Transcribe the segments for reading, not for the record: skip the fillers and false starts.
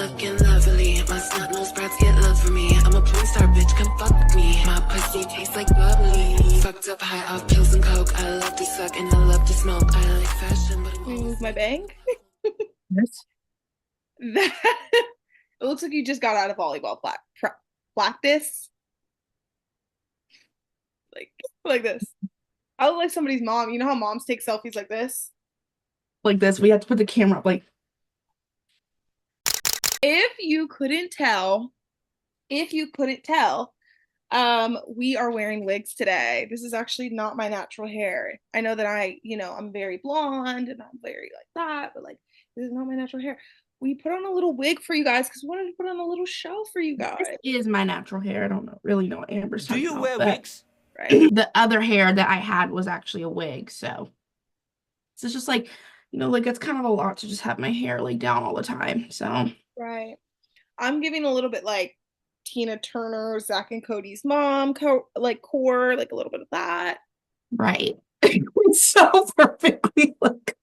looking lovely. My snot nose brats get love for me. I'm a porn star, bitch, come fuck with me. My pussy tastes like bubbly. Fucked up high off pills and coke. I love to suck and I love to smoke. I like fashion, but I'm Move my bang. Yes. That it looks like you just got out of volleyball practice. Like this. I look like somebody's mom. You know how moms take selfies like this? Like this. We have to put the camera up like If you couldn't tell, we are wearing wigs today. This is actually not my natural hair. I know that I'm very blonde and I'm very like that, but like this is not my natural hair. We put on a little wig for you guys because we wanted to put on a little show for you this guys, is my natural hair. I don't really know what Amber's Do talking you about, wear but wigs? right? the other hair that I had was actually a wig, so it's just like, like it's kind of a lot to just have my hair laid down all the time. So Right. I'm giving a little bit like Tina Turner, Zach and Cody's mom, like core, like a little bit of that. right. It's so perfectly like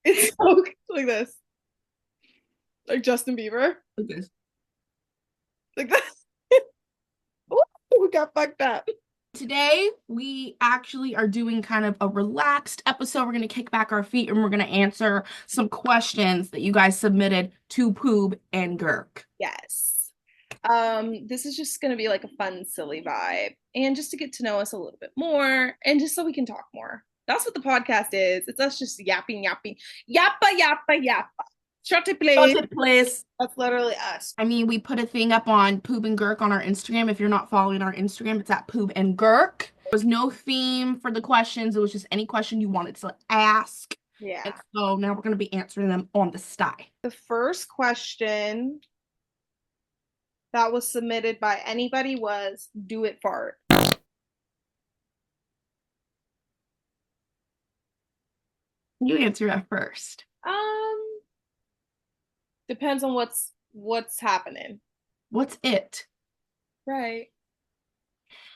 It's so like this, like Justin Bieber, this. like that. Ooh, we got fucked up. Today, we actually are doing kind of a relaxed episode. We're going to kick back our feet and we're going to answer some questions that you guys submitted to Poob and Girk. Yes. This is just gonna be like a fun, silly vibe, and just to get to know us a little bit more, and just so we can talk more. That's what the podcast is. It's us just yapping, yappa, yappa, yappa. Shut it, please. Shut it, please. That's literally us. I mean, we put a thing up on Poob and Girk on our Instagram. If you're not following our Instagram, it's at Poob and Girk. There was no theme for the questions. It was just any question you wanted to ask. Yeah. And so now we're going to be answering them on the sty. The first question that was submitted by anybody was, do it fart. You answer that first. Depends on what's happening. What's it? Right.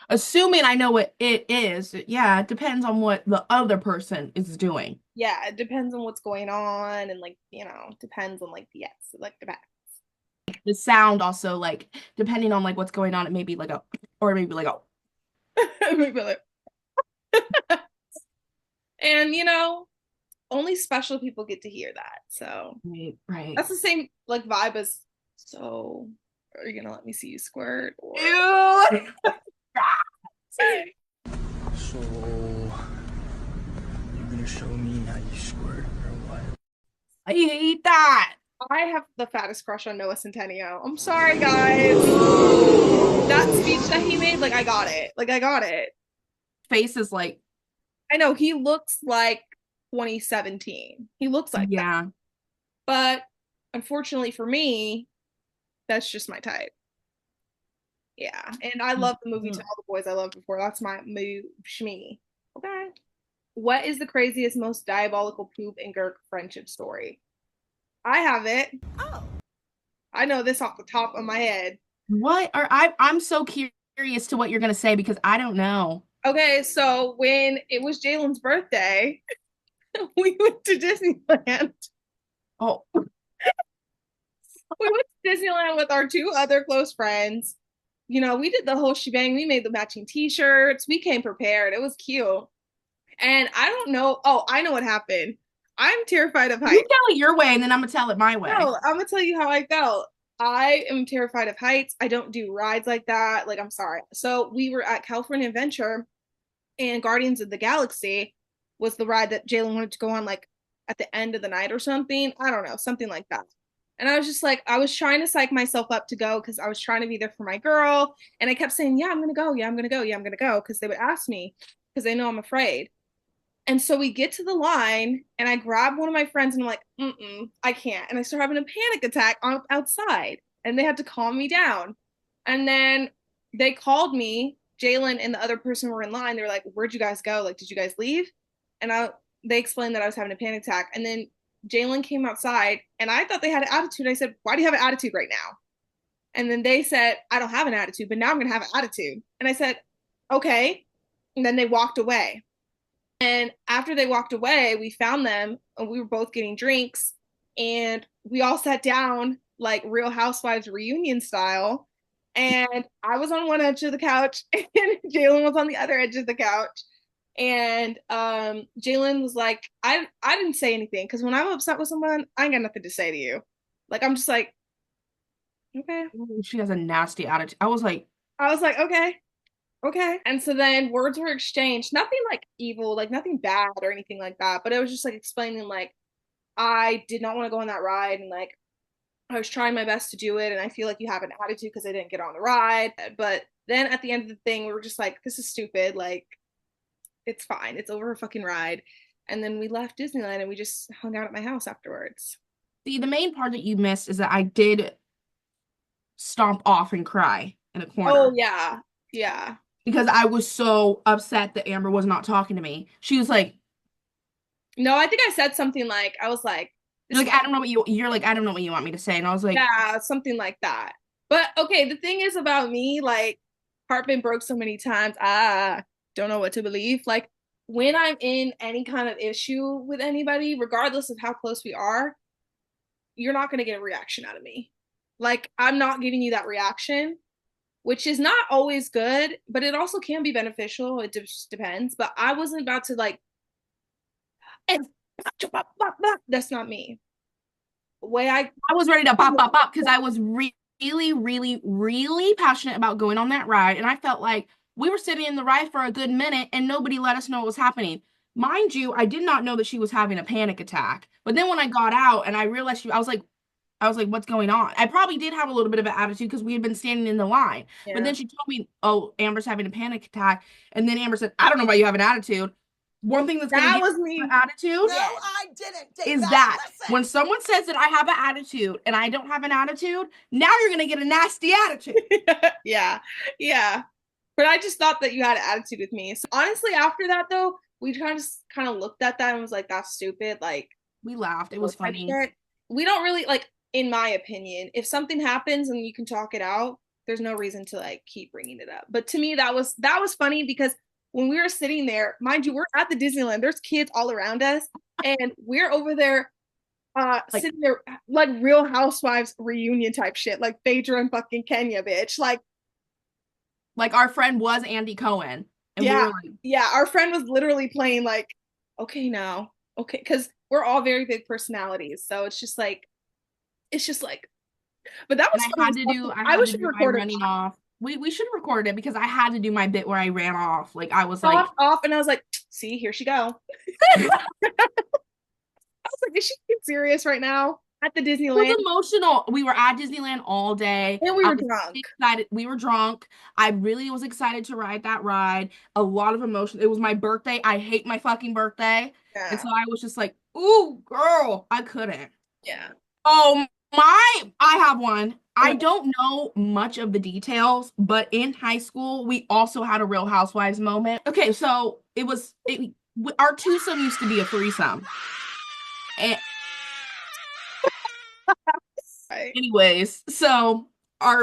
Assuming I know what it is, yeah, it depends on what the other person is doing. Yeah, it depends on what's going on, and like, depends on like the depends. The sound also, like, depending on like what's going on, it may be like a, or maybe like a. Maybe like, and only special people get to hear that. So Right. that's the same like vibe as, so are you gonna let me see you squirt? Or... Ew. So, you're gonna show me how you squirt or what? I hate that. I have the fattest crush on Noah Centineo. I'm sorry, guys. That speech that he made, like I got it. Like I got it. Face is like, I know he looks like 2017. He looks like yeah. that. But unfortunately for me, that's just my type. Yeah. And I love the movie To All the Boys I Loved Before. That's my moo shmee. Okay. What is the craziest, most diabolical Poob and Girk friendship story? I have it. Oh. I know this off the top of my head. What are I'm so curious to what you're gonna say because I don't know. Okay, so when it was Jalen's birthday, we went to Disneyland. Oh, We went to Disneyland with our two other close friends. We did the whole shebang. We made the matching t-shirts. We came prepared. It was cute. And I don't know. Oh, I know what happened. I'm terrified of heights. you tell it your way and then I'm gonna tell it my way. No, I'm gonna tell you how I felt. I am terrified of heights. I don't do rides like that. Like, I'm sorry. So we were at California Adventure, and Guardians of the Galaxy was the ride that Jalen wanted to go on, like at the end of the night or something. I don't know, something like that. And I was just like, I was trying to psych myself up to go because I was trying to be there for my girl. And I kept saying, yeah, I'm gonna go. Yeah, I'm gonna go. Yeah, I'm gonna go. Because they would ask me because they know I'm afraid. And so we get to the line, and I grab one of my friends, and I'm like, I can't. And I start having a panic attack outside, and they had to calm me down. And then they called me. Jalen and the other person were in line. They were like, where'd you guys go? Like, did you guys leave? And they explained that I was having a panic attack. And then Jalen came outside, and I thought they had an attitude. I said, why do you have an attitude right now? And then they said, I don't have an attitude, but now I'm going to have an attitude. And I said, okay. And then they walked away. And after they walked away, we found them, and we were both getting drinks. And we all sat down like Real Housewives reunion style. And I was on one edge of the couch and Jalen was on the other edge of the couch. And Jalen was like, I didn't say anything because when I'm upset with someone, I ain't got nothing to say to you. Like I'm just like, okay. She has a nasty attitude. I was like, Okay, okay. And so then words were exchanged, nothing like evil, like nothing bad or anything like that, but it was just like explaining like I did not want to go on that ride and like I was trying my best to do it and I feel like you have an attitude because I didn't get on the ride. But then at the end of the thing, we were just like, this is stupid. Like, it's fine. It's over a fucking ride. And then we left Disneyland and we just hung out at my house afterwards. see, the main part that you missed is that I did stomp off and cry in a corner. Oh, yeah. Yeah. Because I was so upset that Amber was not talking to me. She was like, no, I think I said something like, I was like, you're like, I don't know what you're like, I don't know what you want me to say. And I was like, yeah, something like that. But okay, the thing is about me, like, heart been broke so many times. I don't know what to believe. Like, when I'm in any kind of issue with anybody, regardless of how close we are, you're not going to get a reaction out of me. Like, I'm not giving you that reaction, which is not always good, but it also can be beneficial. It just depends. But I wasn't about to, like, and that's not me. I was ready to pop because I was really, really, really passionate about going on that ride. And I felt like we were sitting in the ride for a good minute and nobody let us know what was happening. Mind you, I did not know that she was having a panic attack. But then when I got out and I realized I was like, what's going on? I probably did have a little bit of an attitude because we had been standing in the line. Yeah. But then she told me, oh, Amber's having a panic attack. And then Amber said, I don't know why you have an attitude. One thing that's that was me attitude. No, I didn't. Is that when someone says that I have an attitude and I don't have an attitude, now you're gonna get a nasty attitude. Yeah. But I just thought that you had an attitude with me. So honestly, after that though, we kind of looked at that and was like, that's stupid. Like we laughed. It was funny. We don't really like, in my opinion, if something happens and you can talk it out, there's no reason to like keep bringing it up. But to me, that was funny because when we were sitting there, mind you, we're at the Disneyland, there's kids all around us, and we're over there sitting there like Real Housewives reunion type shit, like Phaedra and fucking Kenya, bitch. Like our friend was Andy Cohen. And yeah, we were like, yeah, our friend was literally playing like, okay, now, okay, because we're all very big personalities, so it's just like, but that was I wish we recorded running off. We should have recorded it because I had to do my bit where I ran off. Like I was like off and I was like, see, here she go. I was like, is she serious right now? At the Disneyland. It was emotional. We were at Disneyland all day. And we were drunk. Excited. We were drunk. I really was excited to ride that ride. A lot of emotion. It was my birthday. I hate my fucking birthday. Yeah. And so I was just like, ooh, girl. I couldn't. Yeah. Oh I have one. I don't know much of the details, but in high school, we also had a Real Housewives moment. Okay, so our twosome used to be a threesome. And anyways, so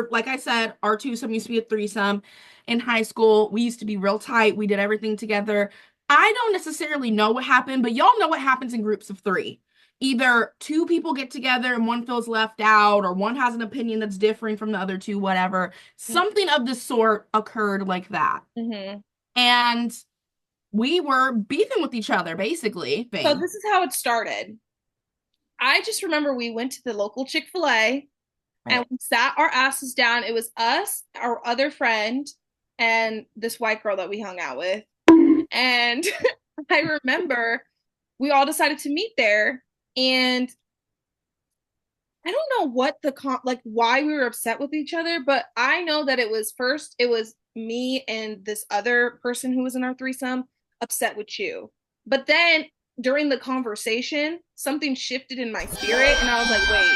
like I said, our twosome used to be a threesome in high school. We used to be real tight. We did everything together. I don't necessarily know what happened, but y'all know what happens in groups of 3. Either 2 people get together and one feels left out, or one has an opinion that's different from the other 2, whatever. Something of the sort occurred like that. Mm-hmm. And we were beefing with each other, basically. So this is how it started. I just remember we went to the local Chick-fil-A and we sat our asses down. It was us, our other friend, and this white girl that we hung out with. And I remember we all decided to meet there. And I don't know what why we were upset with each other, but I know that it was me and this other person who was in our threesome upset with you. But then during the conversation, something shifted in my spirit and I was like, wait,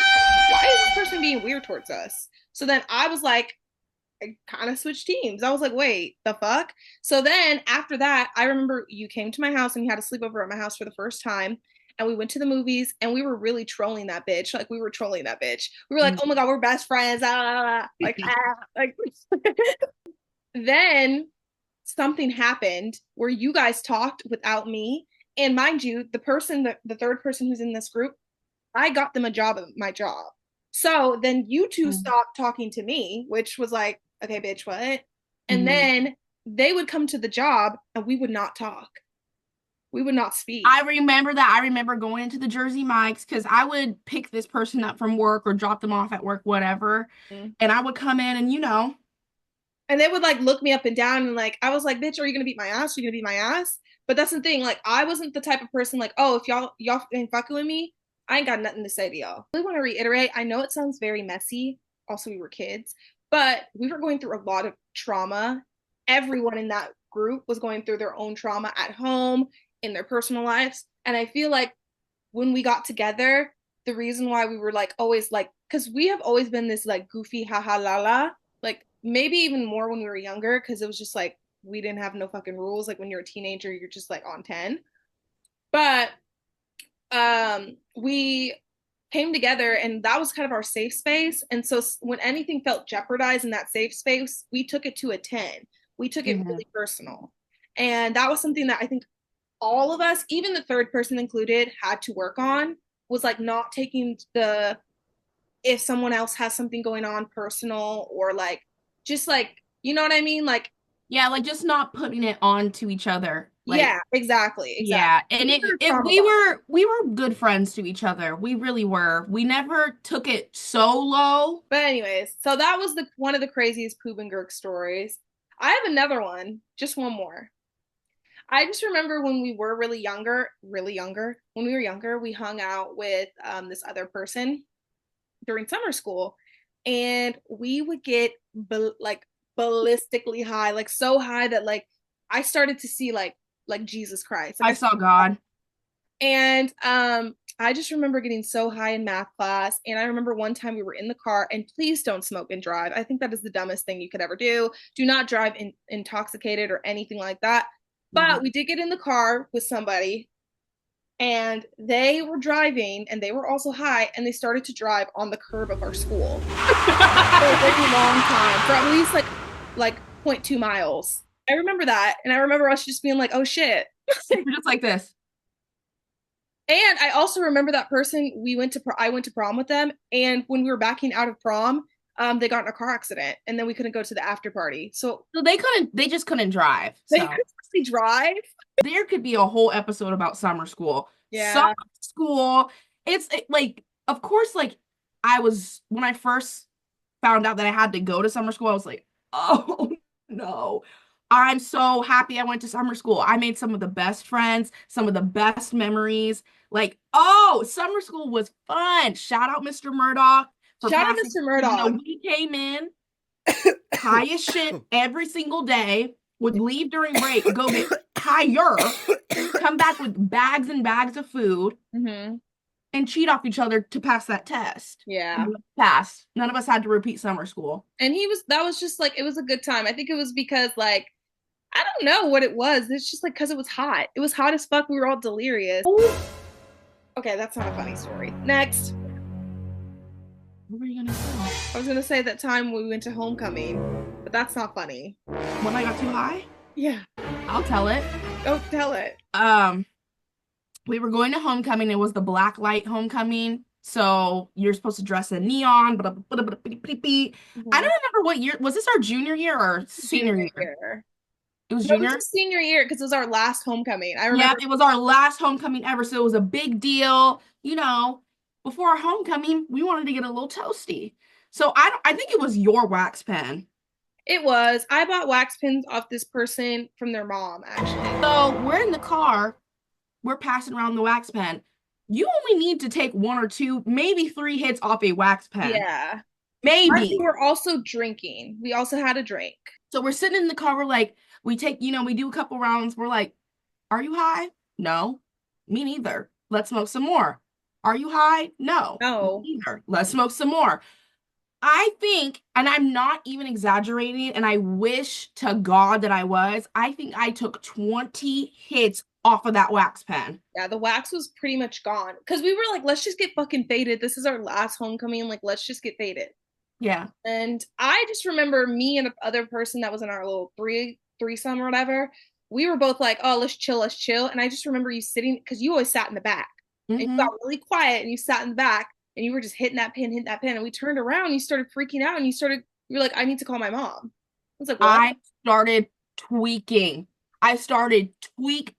why is this person being weird towards us? So then I was like, I kind of switched teams. I was like, wait, the fuck? So then after that, I remember you came to my house and you had a sleepover at my house for the first time. And we went to the movies and we were really trolling that bitch. Like we were trolling that bitch. We were like, oh my God, we're best friends. Then something happened where you guys talked without me. And mind you, the third person who's in this group, I got them a job at my job. So then you two Mm. stopped talking to me, which was like, okay, bitch, what? And Mhm. then they would come to the job and we would not talk. We would not speak. I remember that. I remember going into the Jersey Mike's because I would pick this person up from work or drop them off at work, whatever. Mhm. And I would come in and, And they would like look me up and down and like I was like, bitch, are you gonna beat my ass? Are you gonna beat my ass? But that's the thing, like I wasn't the type of person like, oh, if y'all ain't fucking with me, I ain't got nothing to say to y'all. I really want to reiterate, I know it sounds very messy. Also, we were kids, but we were going through a lot of trauma. Everyone in that group was going through their own trauma at home, in their personal lives. And I feel like when we got together, the reason why we were like always like, because we have always been this like goofy haha la la, like maybe even more when we were younger, because it was just like we didn't have no fucking rules. Like when you're a teenager, you're just like on 10. But we came together and that was kind of our safe space. And so when anything felt jeopardized in that safe space, we took it to a 10. We took it really personal. And that was something that I think all of us, even the third person included, had to work on, was like not taking the if someone else has something going on personal or like just like you know what I mean? Like yeah, like just not putting it on to each other. Like, yeah, exactly. yeah, and We were we were good friends to each other. We really were. We never took it so low. But anyways, so that was the one of the craziest Poob and Girk stories. I have another one, just one more. I just remember when we were really younger, when we were younger, we hung out with this other person during summer school, and we would get like ballistically high, like so high that like I started to see like Jesus Christ. Like I saw God. And I just remember getting so high in math class. And I remember one time we were in the car, and please don't smoke and drive. I think that is the dumbest thing you could ever do. Do not drive intoxicated or anything like that. But we did get in the car with somebody, and they were driving, and they were also high, and they started to drive on the curb of our school for a very long time, for at least like 0.2 miles. I remember that, and I remember us just being like, "Oh shit." We're just like this. And I also remember that person I went to prom with them, and when we were backing out of prom, they got in a car accident, and then we couldn't go to the after party. So So they just couldn't drive. they So couldn't actually drive. there could be a whole episode about summer school. Yeah. Summer school, like, of course, like when I first found out that I had to go to summer school, I was like, oh no. I'm so happy I went to summer school. I made some of the best friends, some of the best memories. Like, oh, summer school was fun. Shout out Mr. Murdoch for Shout out passing. Mr. Murdoch. We came in high as shit every single day, would leave during break, go get higher, come back with bags and bags of food, and cheat off each other to pass that test. Yeah. Passed. None of us had to repeat summer school. And that was just like, it was a good time. I think it was because like, I don't know what it was. It's just like, because it was hot. It was hot as fuck. We were all delirious. Okay, that's not a funny story. Next. What were you gonna say? I was gonna say that time we went to homecoming, but that's not funny. When I got too high? Yeah. I'll tell it. Go tell it. We were going to homecoming. It was the black light homecoming. So you're supposed to dress in neon. I don't remember what year. Was this our junior year or senior year? It was junior? It was senior year because it was our last homecoming. I remember. Yeah, it was our last homecoming ever. So it was a big deal. You know, before our homecoming, we wanted to get a little toasty. So I think it was your wax pen. It was. I bought wax pens off this person from their mom, actually. So we're in the car. We're passing around the wax pen. You only need to take 1 or 2, maybe 3 hits off a wax pen. Yeah. Maybe. We were also drinking. We also had a drink. So we're sitting in the car. We're like, we take, we do a couple rounds. We're like, are you high? No. Me neither. Let's smoke some more. Are you high? No. No. Me neither. Let's smoke some more. I think, and I'm not even exaggerating, and I wish to God that I was, I think I took 20 hits off of that wax pen. Yeah, the wax was pretty much gone. Because we were like, let's just get fucking faded. This is our last homecoming. Like, let's just get faded. Yeah. And I just remember me and the other person that was in our little threesome or whatever. We were both like, oh, let's chill. And I just remember you sitting, because you always sat in the back. And you got really quiet and you sat in the back and you were just hitting that pin, and we turned around and you started freaking out and you were like, I need to call my mom. I was like, what? I started tweaking. I started tweaking.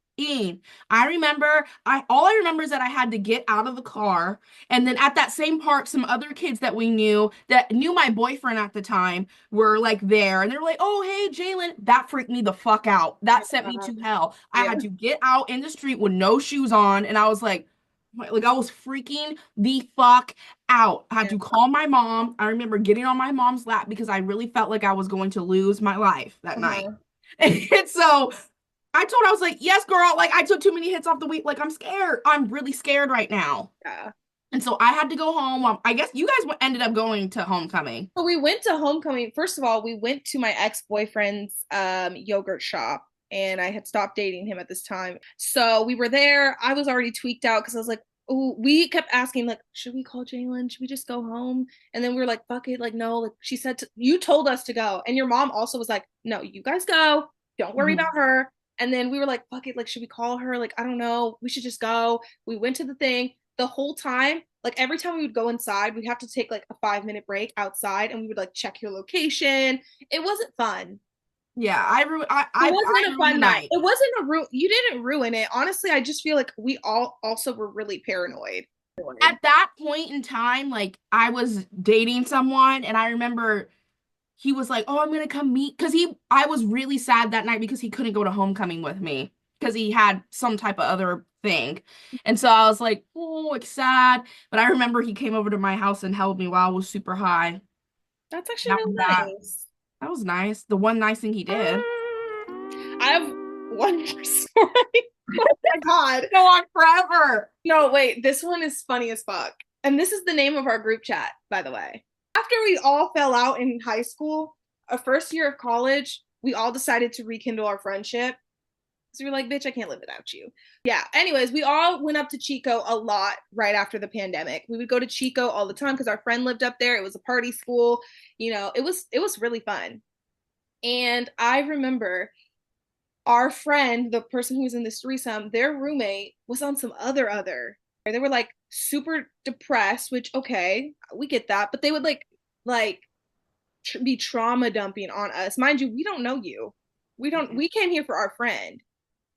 I remember, all I remember is that I had to get out of the car, and then at that same park, some other kids that we knew that knew my boyfriend at the time were like there, and they were like, "Oh, hey, Jalen." That freaked me the fuck out. That sent me to hell. I Yeah. had to get out in the street with no shoes on, and I was like I was freaking the fuck out. I had to call my mom. I remember getting on my mom's lap because I really felt like I was going to lose my life that night. And so I told her, I was like, yes, girl, like I took too many hits off the week. Like I'm scared. I'm really scared right now. Yeah. And so I had to go home. I guess you guys ended up going to homecoming. So we went to homecoming. First of all, we went to my ex-boyfriend's yogurt shop, and I had stopped dating him at this time. So we were there. I was already tweaked out because I was like, oh, we kept asking, like, should we call Jalen? Should we just go home? And then we were like, fuck it, like, no, like she said, you told us to go. And your mom also was like, no, you guys go. Don't worry about her. And then we were like, fuck it, like, should we call her? Like, I don't know. We should just go. We went to the thing. The whole time, like every time we would go inside, we'd have to take like a 5-minute break outside, and we would like check your location. It wasn't fun. Yeah, It wasn't a fun night. It wasn't you didn't ruin it. Honestly, I just feel like we all also were really paranoid. At that point in time, like I was dating someone, and I remember he was like, "Oh, I'm gonna come meet," because I was really sad that night because he couldn't go to homecoming with me because he had some type of other thing, and so I was like, "Oh, like sad." But I remember he came over to my house and held me while I was super high. That's actually really nice. That was nice. The one nice thing he did. I have one more story. Oh my god. Go on forever. No, wait, this one is funny as fuck. And this is the name of our group chat, by the way. After we all fell out in high school, our first year of college, we all decided to rekindle our friendship. So we were like, bitch, I can't live without you. Yeah. Anyways, we all went up to Chico a lot right after the pandemic. We would go to Chico all the time because our friend lived up there. It was a party school. You know, it was really fun. And I remember our friend, the person who was in this threesome, their roommate was on some other. They were like super depressed, which okay, we get that, but they would be trauma dumping on us. Mind you, we don't know you. We came here for our friend.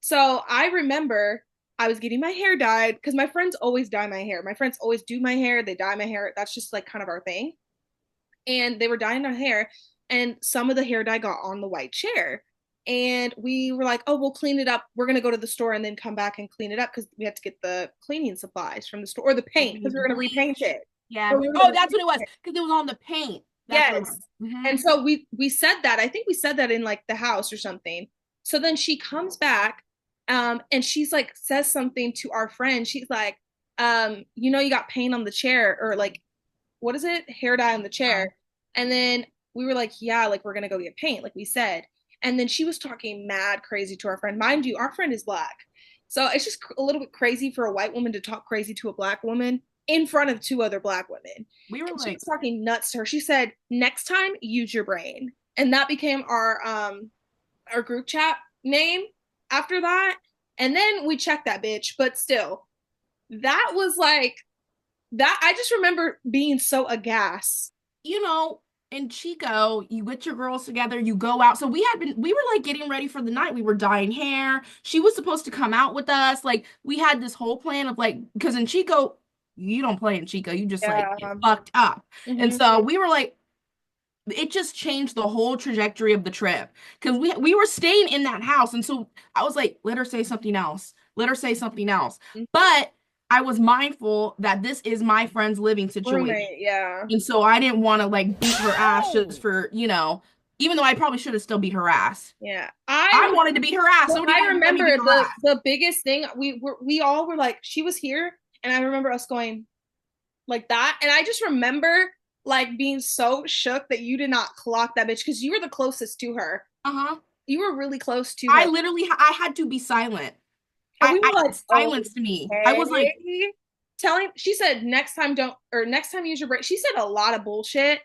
So I remember I was getting my hair dyed because my friends always dye my hair. My friends always do my hair. They dye my hair. That's just like kind of our thing. And they were dyeing their hair, and some of the hair dye got on the white chair. And we were like, oh, we'll clean it up. We're going to go to the store and then come back and clean it up because we had to get the cleaning supplies from the store, or the paint because we were going to repaint it. Yeah. Oh, that's what it was, because it was on the paint. Yes. And so we said that. I think we said that in like the house or something. So then she comes back and she's like, says something to our friend. She's like, you know, you got paint on the chair, or like, what is it? Hair dye on the chair. And then we were like, yeah, like we're going to go get paint, like we said. And then she was talking mad crazy to our friend. Mind you, our friend is black. So it's just a little bit crazy for a white woman to talk crazy to a black woman in front of 2 other black women. We were she was talking nuts to her. She said, next time, use your brain. And that became our group chat name after that. And then we checked that bitch. But still, that was like, that I just remember being so aghast. You know, in Chico, you get your girls together, you go out. So we were like getting ready for the night. We were dyeing hair. She was supposed to come out with us. Like we had this whole plan of like, because in Chico, you don't play in Chico. You just like get fucked up. And so we were like, it just changed the whole trajectory of the trip because we were staying in that house. And so I was like, let her say something else. Let her say something else. But I was mindful that this is my friend's living situation. Roommate, yeah. And so I didn't want to like beat her ass just for, you know, even though I probably should have still beat her ass. Yeah. I wanted to beat her ass. Well, I remember the biggest thing, we all were like, she was here, and I remember us going like that. And I just remember like being so shook that you did not clock that bitch because you were the closest to her. You were really close to her. I had to be silent. We were like, silenced me. I was like she said next time use your brain. She said a lot of bullshit,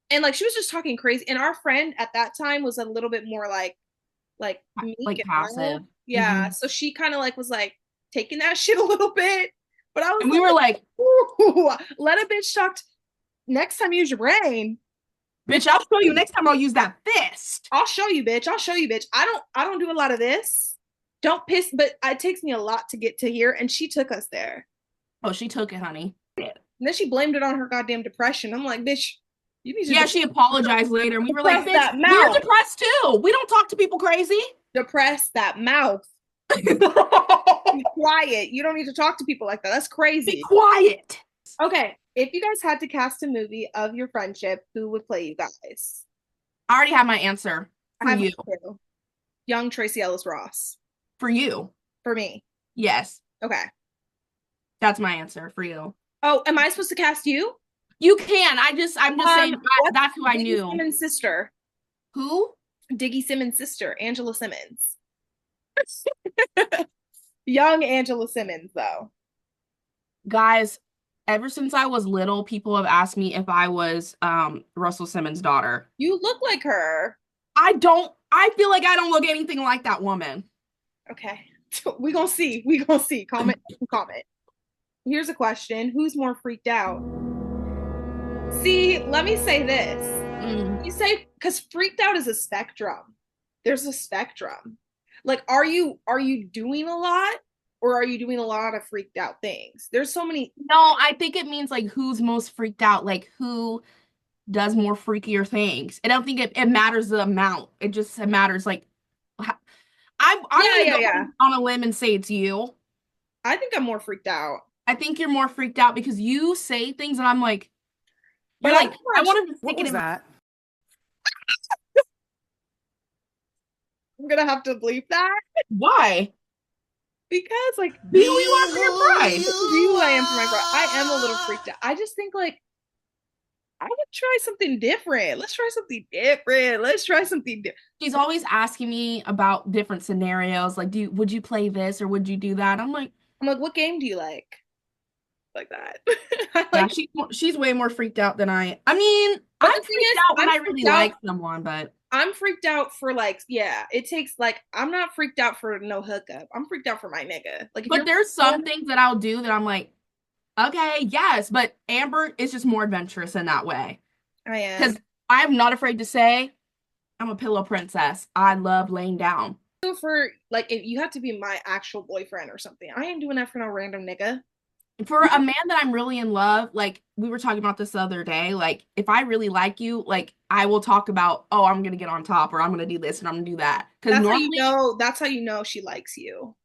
and like she was just talking crazy. And our friend at that time was a little bit more like meek and passive. Yeah. So she kind of like was like taking that shit a little bit. But I was And we were like, ooh, let a bitch talk. Next time, use your brain. bitch, I'll show you next time I'll use that fist. I'll show you, bitch. I'll show you, bitch. I don't do a lot of this. Don't piss, but it takes me a lot to get to here, and she took us there. Oh, she took it, honey. And then she blamed it on her goddamn depression. I'm like, bitch, you need to Yeah, she apologized later, and we were like, Depress that bitch, we're mouth. depressed too. We don't talk to people crazy. depress that mouth. Be quiet. You don't need to talk to people like that. That's Be crazy. quiet. Okay, if you guys had to cast a movie of your friendship, who would play you guys? I already have my answer I for have you. two. Young Tracy Ellis Ross. For you. For me. Yes, Okay. that's my answer for you. Oh, am I supposed to cast you? You can. I'm just saying what's that's who I Diggy knew. Simmons' sister. Who? Diggy Simmons' sister, Angela Simmons. Young Angela Simmons, though. Guys, ever since I was little, people have asked me if I was Russell Simmons' daughter. You look like her. I feel like I don't look anything like that woman. Okay. We gonna see. We gonna see. Comment. Comment. Here's a question. Who's more freaked out? See, let me say this. You say, because freaked out is a spectrum. There's a spectrum. Like, are you doing a lot, or are you doing a lot of freaked out things? There's so many. No, I think it means like who's most freaked out, like who does more freakier things. I don't think it matters the amount. It matters like I'm gonna go on a limb and say it's you. I think I'm more freaked out. I think you're more freaked out because you say things and I'm like, But you're like, I want to stick it in that? I'm gonna have to bleep that Why? because, like, Be who you are for your pride. be who I am for my bride. I am a little freaked out. I just think, like, I would try something different. Let's try something different. Let's try something different. She's always asking me about different scenarios, like, would you play this or would you do that? I'm like, what game do you like? Like that. yeah, she's way more freaked out than I. I mean, I'm freaked out when I really like someone, but I'm freaked out for, like, yeah, it takes, like, I'm not freaked out for no hookup. I'm freaked out for my nigga. Like, but there's some things that I'll do that I'm like, okay, yes, but Amber is just more adventurous in that way. I am. Because I'm not afraid to say I'm a pillow princess. I love laying down. For, like, if you have to be my actual boyfriend or something, I ain't doing that for no random nigga. For a man that I'm really in love, like we were talking about this the other day, like if I really like you, like I will talk about, oh, I'm gonna get on top or I'm gonna do this and I'm gonna do that. Because normally that's how you know she likes you.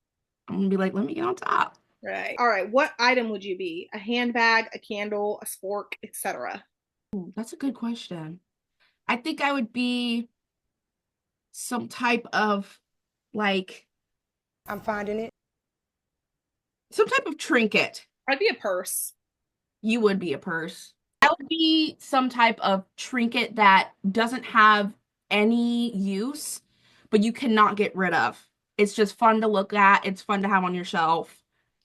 I'm gonna be like, let me get on top. Right. All right. What item would you be? A handbag, a candle, a spork, etc. That's a good question. I think I would be some type of like I'm finding it. some type of trinket. I'd be a purse. You would be a purse. I would be some type of trinket that doesn't have any use, but you cannot get rid of. It's just fun to look at. It's fun to have on your shelf.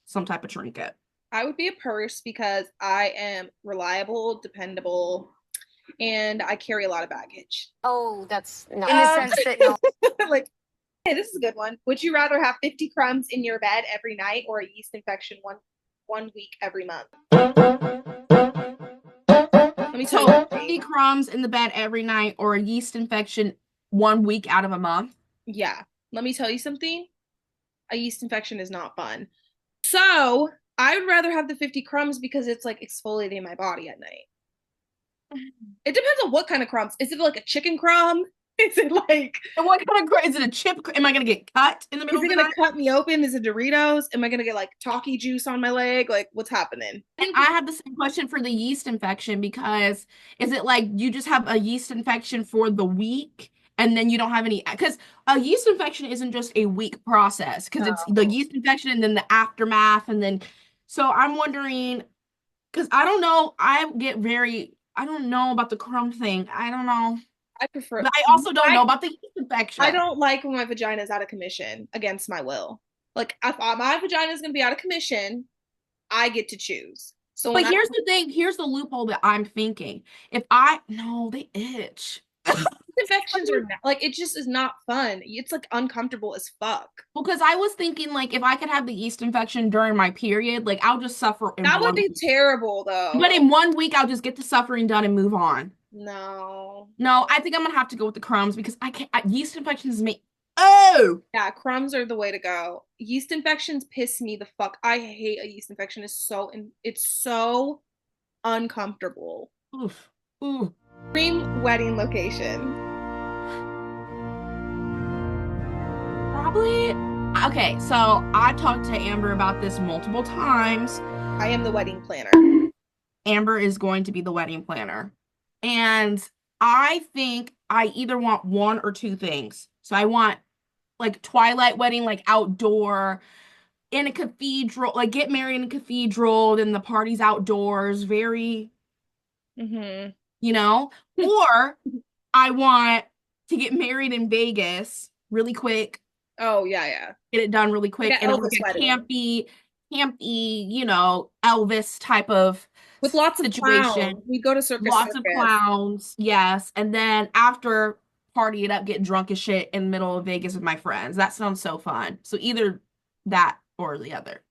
Some type of trinket. I would be a purse because I am reliable, dependable, and I carry a lot of baggage. Oh, that's not in the sense that no. Like, hey, this is a good one. Would you rather have 50 crumbs in your bed every night or a yeast infection one week every month? Let me tell you. 50 crumbs in the bed every night or a yeast infection 1 week out of a month. Yeah. Let me tell you something. A yeast infection is not fun. So I would rather have the 50 crumbs because it's like exfoliating my body at night. It depends on what kind of crumbs. Is it like a chicken crumb? Is it like what kind of is it a chip? Am I gonna get cut in the middle of the night? Is it gonna cut me open? Is it Doritos? Am I gonna get like Talkie juice on my leg? Like, what's happening? And I have the same question for the yeast infection because is it like you just have a yeast infection for the week and then you don't have any? Because a yeast infection isn't just a week process because it's the yeast infection and then the aftermath and then. So I'm wondering because I don't know. I don't know about the crumb thing. I don't know. I prefer. But I also don't know about the yeast infection. I don't like when my vagina is out of commission against my will. Like, if my vagina is going to be out of commission, I get to choose. So, but here's the thing. Here's the loophole that I'm thinking. No, they itch. infections are like, it just is not fun. It's like uncomfortable as fuck. Because I was thinking, like, if I could have the yeast infection during my period, like, I'll just suffer in That would one be week. terrible, though. But in 1 week, I'll just get the suffering done and move on. No. No, I think I'm gonna have to go with the crumbs because I can't. Yeast infections make. Oh, Yeah, crumbs are the way to go. Yeast infections piss me the fuck. I hate a yeast infection. It's so uncomfortable. oof, ooh. Dream wedding location. Probably. Okay, so I've talked to Amber about this multiple times. I am the wedding planner. Amber is going to be the wedding planner. And I think I either want one or two things. So I want like twilight wedding, like outdoor in a cathedral, like get married in a cathedral, then the party's outdoors, very, Mm-hmm. you know, or I want to get married in Vegas really quick, Oh, yeah. get it done really quick, Like an and Elvis like a wedding. campy, you know, Elvis type of With lots of situation. clowns. We go to Circus Lots of Circus. clowns, yes. And then after party it up, get drunk as shit in the middle of Vegas with my friends. That sounds so fun. So either that or the other.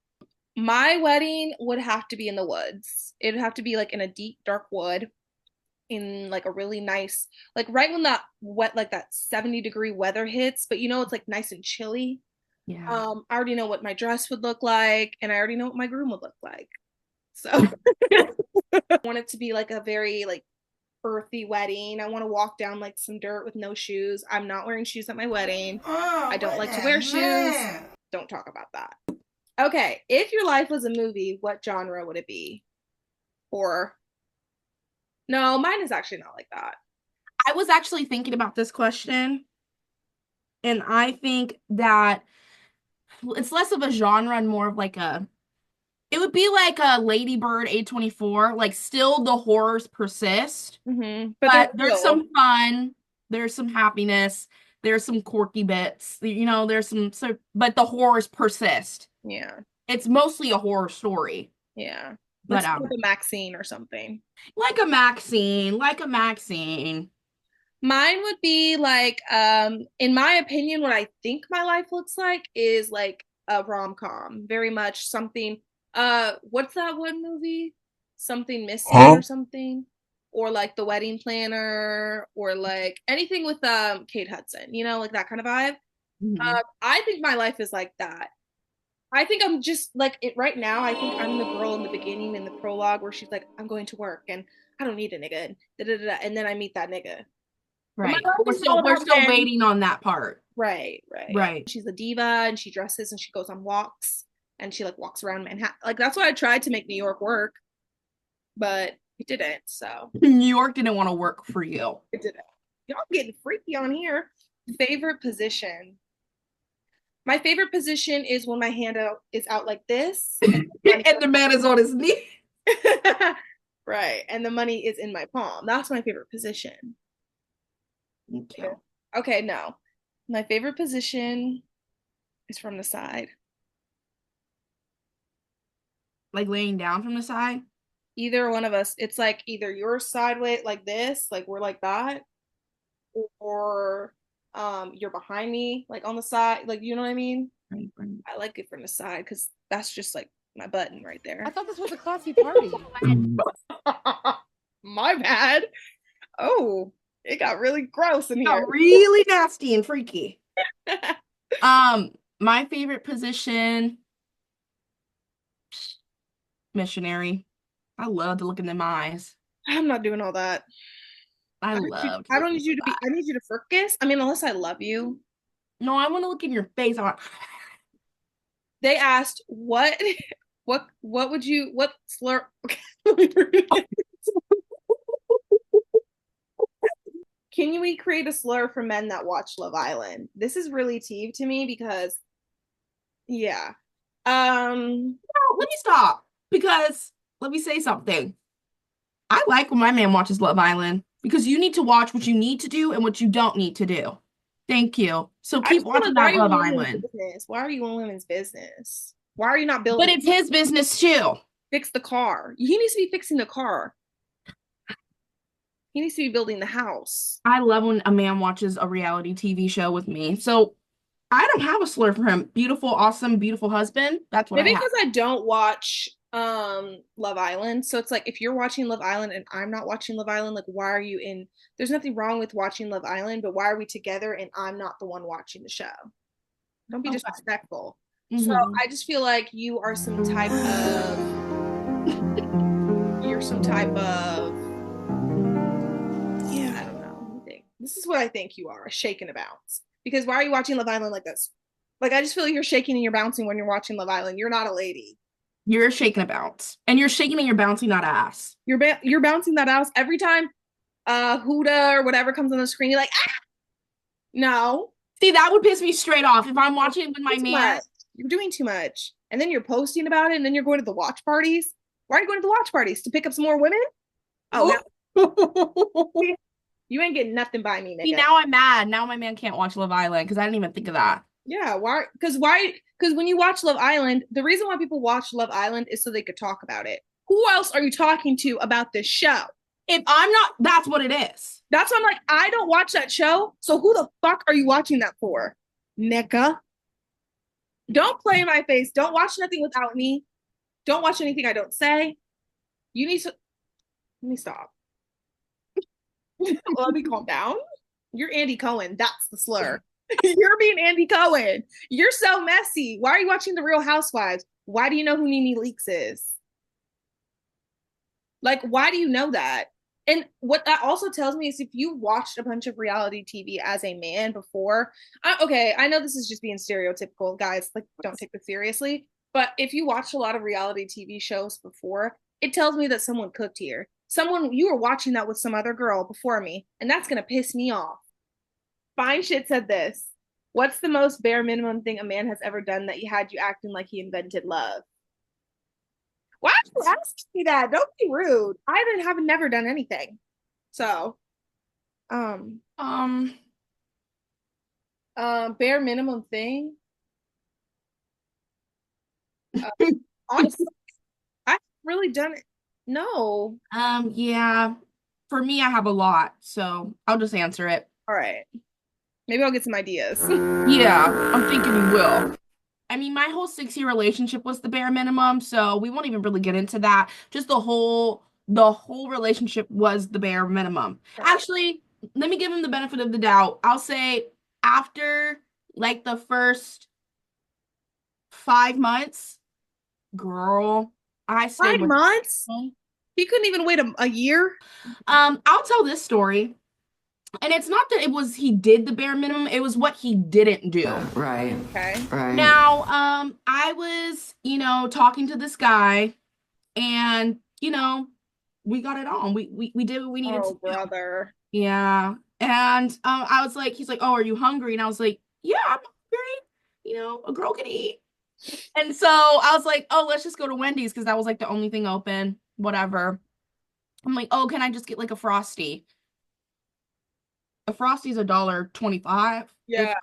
My wedding would have to be in the woods. It would have to be like in a deep, dark wood in like a really nice, like right when that wet, like that 70-degree weather hits, but you know, it's like nice and chilly. Yeah. I already know what my dress would look like, and I already know what my groom would look like. So I want it to be like a very like earthy wedding. I want to walk down like some dirt with no shoes. I'm not wearing shoes at my wedding. I don't like to wear shoes. Don't talk about that. Okay, if your life was a movie, what genre would it be? Horror. No, mine is actually not like that. I was actually thinking about this question, and I think that it's less of a genre and more of like it would be like a Lady Bird A24, like still the horrors persist, Mm-hmm. but there's some fun, there's some happiness, there's some quirky bits, you know, there's some, so, but the horrors persist. Yeah. It's mostly a horror story. Yeah. But Let's do a Maxine or something. like a Maxine, like a Maxine. Mine would be like, in my opinion, what I think my life looks like is like a rom-com. Very much something, what's that one movie? Something Missing or something? Or like The Wedding Planner, or like anything with Kate Hudson, you know, like that kind of vibe. Mhm. I think my life is like that. I think I'm just like it right now. I think I'm the girl in the beginning in the prologue where she's like, I'm going to work and I don't need a nigga. And, da-da-da-da, and then I meet that nigga. Right. But We're still waiting on that part. Right. Right. She's a diva and she dresses and she goes on walks and she like walks around Manhattan. Like that's why I tried to make New York work, but it didn't. So New York didn't want to work for you. it didn't. Y'all getting freaky on here. Favorite position. My favorite position is when my hand is out like this. And the man is on his knee. Right. And the money is in my palm. That's my favorite position. Okay. Okay, no. My favorite position is from the side. Like laying down from the side? Either one of us. It's like either you're sideways like this, like we're like that, or you're behind me, like on the side, like you know what I mean? Right. I like it from the side because that's just like my button right there. I thought this was a classy party. My bad. Oh, it got really gross in here. Really nasty and freaky. My favorite position, missionary. I love to look in them eyes. I'm not doing all that. I don't need you to be. I need you to focus. I mean, unless I love you. No, I want to look in your face. I want. They asked what would you what slur? Can we create a slur for men that watch Love Island? This is really tea to me because, yeah. No, let me stop because let me say something. I like when my man watches Love Island because you need to watch what you need to do and what you don't need to do. Thank you. So keep watching that Love Island. Why are you in women's business? Why are you not building? But it's his business too. Fix the car. He needs to be fixing the car. He needs to be building the house. I love when a man watches a reality TV show with me. So I don't have a slur for him. Beautiful, awesome, beautiful husband. That's what I Maybe have. because I don't watch Love Island. So it's like if you're watching Love Island and I'm not watching Love Island, like why are you in there's nothing wrong with watching Love Island, but why are we together and I'm not the one watching the show? Don't be Okay. disrespectful. So Mhm. I just feel like you are some type of you're some type of yeah, I don't know. Let me think. This is what I think you are, a shake and a bounce. Because why are you watching Love Island like this? Like I just feel like you're shaking and you're bouncing when you're watching Love Island. You're not a lady. You're shaking a bounce. And you're shaking and you're bouncing that ass. You're bouncing that house every time Huda or whatever comes on the screen. You're like, ah, no, See, that would piss me straight off if I'm watching it with my too man. much. You're doing too much. And then you're posting about it, and then you're going to the watch parties. Why are you going to the watch parties? To pick up some more women? Oh, now, you ain't getting nothing by me, See, nigga. now I'm mad. Now my man can't watch Love Island because I didn't even think of that. Yeah, why? Because when you watch Love Island, the reason why people watch Love Island is so they could talk about it. Who else are you talking to about this show? If I'm not, that's what it is. That's why I'm like, I don't watch that show. So who the fuck are you watching that for? Nigga. Don't play in my face. Don't watch nothing without me. Don't watch anything I don't say. You need to let me stop. Let me calm down. You're Andy Cohen. That's the slur. You're being Andy Cohen. You're so messy. Why are you watching The Real Housewives? Why do you know who Nene Leakes is? Like, why do you know that? And what that also tells me is if you watched a bunch of reality TV as a man before, okay, I know this is just being stereotypical, guys. Like, don't take this seriously. But if you watched a lot of reality TV shows before, it tells me that someone cooked here. Someone, you were watching that with some other girl before me, and that's going to piss me off. Fine Shit said this. What's the most bare minimum thing a man has ever done that he had you acting like he invented love? Why are you asking me that? Don't be rude. I have never done anything. So, Um, bare minimum thing. Honestly, I've really done it. No. yeah. For me, I have a lot, so I'll just answer it. All right. Maybe I'll get some ideas. Yeah, I'm thinking you will. I mean, my whole 6-year relationship was the bare minimum, so we won't even really get into that. Just the whole relationship was the bare minimum. Actually, let me give him the benefit of the doubt. I'll say after like the first 5 months, girl, I stayed 5 with months? He couldn't even wait a year. I'll tell this story. And it's not that it was he did the bare minimum, it was what he didn't do. Right. Okay. Right. Now, I was, talking to this guy and, we got it on. We did what we needed to Oh, do. brother. Yeah. And I was like, he's like, "Oh, are you hungry?" And I was like, "Yeah, I'm hungry. A girl can eat." And so I was like, "Oh, let's just go to Wendy's," because that was like the only thing open. Whatever. I'm like, "Oh, can I just get like a Frosty?" A Frosty's $1.25. Yeah.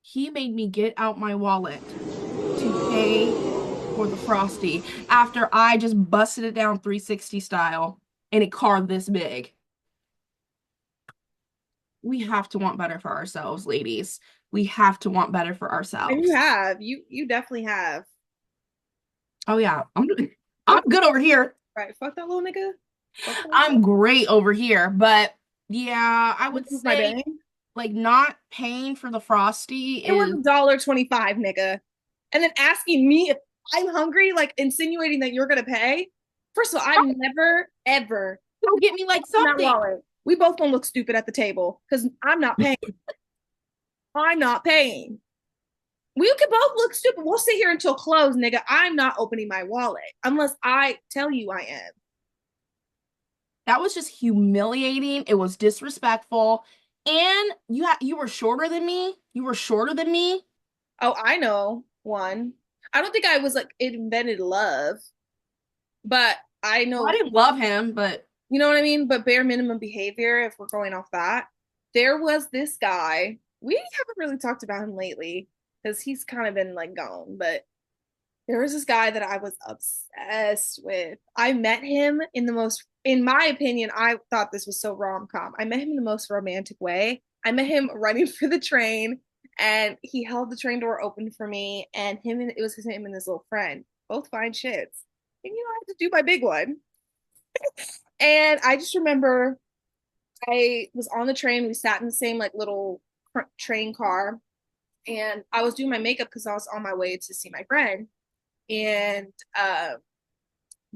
He made me get out my wallet to pay for the Frosty after I just busted it down 360 style in a car this big. We have to want better for ourselves, ladies. We have to want better for ourselves. And you have. You definitely have. Oh yeah, I'm good over here. Right. Fuck that little nigga. I'm great over here, but yeah, I would This is my say bang. like not paying for the Frosty It was is $1.25, nigga. And then asking me if I'm hungry, like insinuating that you're gonna pay. First of all, I'm never, ever don't get me like in that something. wallet. We both gonna look stupid at the table because I'm not paying. I'm not paying. We could both look stupid. We'll sit here until close, nigga. I'm not opening my wallet unless I tell you I am. That was just humiliating. It was disrespectful. And you were shorter than me. You were shorter than me. Oh, I know one. I don't think I was like invented love, but I know Well, I didn't love him, but you know what I mean? But bare minimum behavior, if we're going off that, there was this guy. We haven't really talked about him lately because he's kind of been like gone, but there was this guy that I was obsessed with. I met him in the most in my opinion, I thought this was so rom-com. I met him in the most romantic way. I met him running for the train, and he held the train door open for me, and it was him and his little friend, both fine shits. And I had to do my big one. And I just remember I was on the train. We sat in the same like little train car, and I was doing my makeup because I was on my way to see my friend, and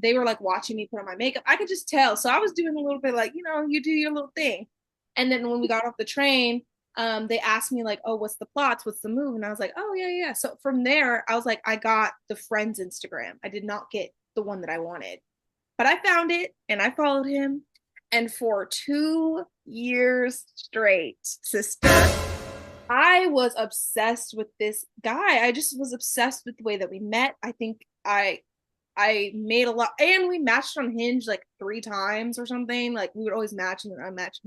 they were like watching me put on my makeup. I could just tell. So I was doing a little bit like, you do your little thing. And then when we got off the train, they asked me like, oh, what's the plots? What's the move? And I was like, oh, yeah, yeah. So from there, I was like, I got the friend's Instagram. I did not get the one that I wanted. But I found it and I followed him. And for 2 years straight, sister, I was obsessed with this guy. I just was obsessed with the way that we met. I think I made a lot, and we matched on Hinge like 3 times or something. Like we would always match and then unmatch.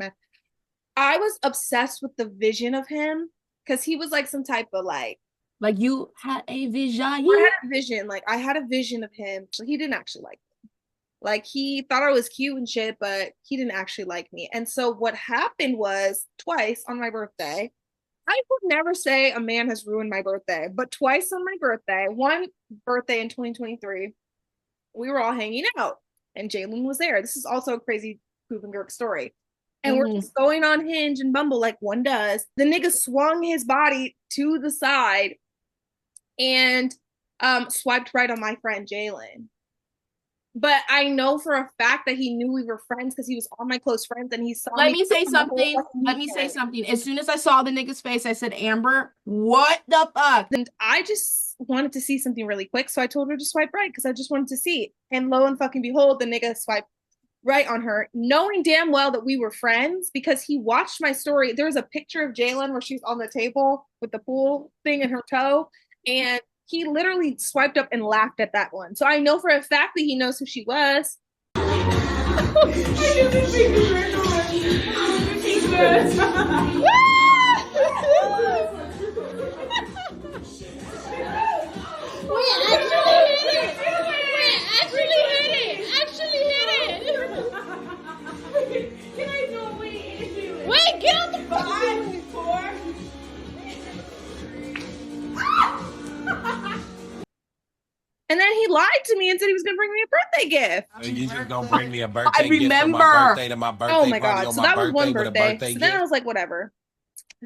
I was obsessed with the vision of him because he was like some type of like you had a vision. I had a vision. Like I had a vision of him. So he didn't actually like me. Like he thought I was cute and shit, but he didn't actually like me. And so what happened was twice on my birthday. I would never say a man has ruined my birthday, but twice on my birthday, one birthday in 2023, we were all hanging out and Jalen was there. This is also a crazy Poob and Girk story. And we're just going on Hinge and Bumble like one does. The nigga swung his body to the side and swiped right on my friend Jalen. But I know for a fact that he knew we were friends because he was on my close friends and he saw Let me say something. As soon as I saw the nigga's face, I said, Amber, what the fuck? And I just wanted to see something really quick. So I told her to swipe right because I just wanted to see. And lo and fucking behold, the nigga swiped right on her, knowing damn well that we were friends because he watched my story. There was a picture of Jalen where she's on the table with the pool thing in her toe. And he literally swiped up and laughed at that one. So I know for a fact that he knows who she was. Wait, get on the phone! And then he lied to me and said he was going to bring me a birthday gift. You just gonna bring me a birthday I remember. gift for my birthday to my birthday Oh my party God. on So my that was one with a birthday. So then I was like, whatever.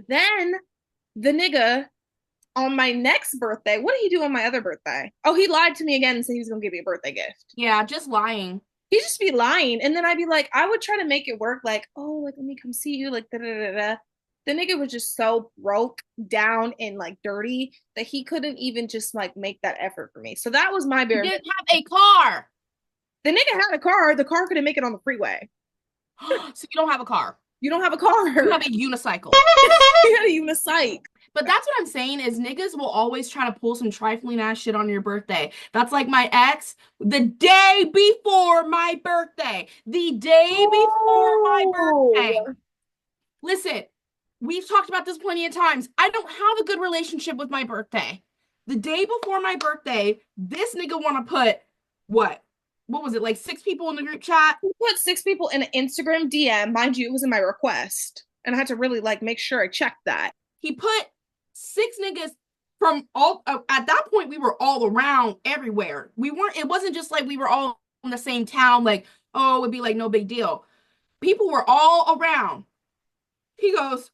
Then the nigga on my next birthday, what did he do on my other birthday? Oh, he lied to me again and said he was going to give me a birthday gift. Yeah, just lying. He'd just be lying. And then I'd be like, I would try to make it work like, oh, like, let me come see you. Like, da da da da. The nigga was just so broke down and like dirty that he couldn't even just like make that effort for me. So that was my bare. You didn't have a car. The nigga had a car. The car couldn't make it on the freeway. So you don't have a car. You don't have a car. You have a unicycle. He had a unicycle. But that's what I'm saying is niggas will always try to pull some trifling ass shit on your birthday. That's like my ex, the day before my birthday. The day before my birthday. Listen, we've talked about this plenty of times. I don't have a good relationship with my birthday. The day before my birthday, this nigga want to put what? What was it? Like 6 people in the group chat? He put 6 people in an Instagram DM. Mind you, it was in my request. And I had to really like make sure I checked that. He put 6 niggas from all at that point we were all around everywhere. It wasn't just like we were all in the same town, like, oh, it'd be like no big deal. People were all around. He goes,